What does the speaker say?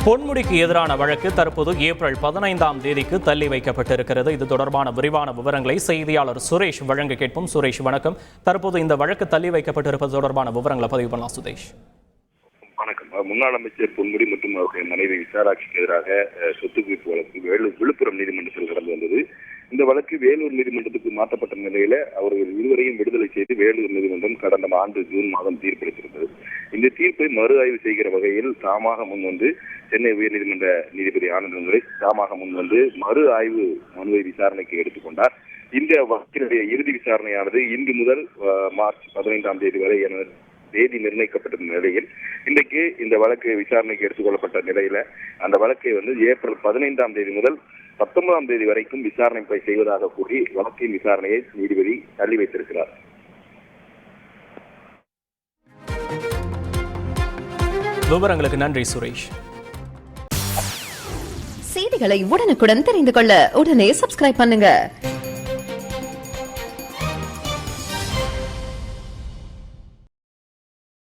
பொன்முடிக்கு எதிரான வழக்கு தற்போது ஏப்ரல் 15 தள்ளி வைக்கப்பட்டிருக்கிறது. இது தொடர்பான விரிவான விவரங்களை செய்தியாளர் சுரேஷ் வழங்க கேட்போம். சுரேஷ் வணக்கம். தற்போது இந்த வழக்கு தள்ளி வைக்கப்பட்டிருப்பது தொடர்பான விவரங்களை பதிவு பண்ணலாம். சுதேஷ் வணக்கம். முன்னாள் அமைச்சர் பொன்முடி மற்றும் அவருடைய மனைவி விசாலாட்சிக்கு எதிராக சொத்து குவிப்பு வழக்கு விழுப்புரம் நீதிமன்றத்தில் கடந்து வந்தது. இந்த வழக்கு வேலூர் நீதிமன்றத்துக்கு மாற்றப்பட்ட நிலையில அவர்கள் இருவரையும் விடுதலை செய்து வேலூர் நீதிமன்றம் கடந்த ஆண்டு ஜூன் மாதம் தீர்ப்பளித்திருந்தது. இந்த தீர்ப்பை மறு ஆய்வு செய்கிற வகையில் தாமாக முன்வந்து சென்னை உயர்நீதிமன்ற நீதிபதி ஆனந்ததுரை தாமாக முன்வந்து மறு ஆய்வு மனுவை விசாரணைக்கு எடுத்துக்கொண்டார். இந்த வழக்கினுடைய இறுதி விசாரணையானது இன்று முதல் மார்ச் 15 வரை என தேதி நிர்ணயிக்கப்பட்ட நிலையில் இன்றைக்கு இந்த வழக்கு விசாரணைக்கு எடுத்துக்கொள்ளப்பட்ட நிலையில அந்த வழக்கை ஏப்ரல் 15 முதல் 19 வரைக்கும் விசாரணை செய்வதாக கூறி வழக்கின் விசாரணையை நீதிபதி தள்ளி வைத்திருக்கிறார். விவரங்களுக்கு நன்றி சுரேஷ். செய்திகளை உடனுக்குடன் தெரிந்து கொள்ள உடனே சப்ஸ்கிரைப் பண்ணுங்க.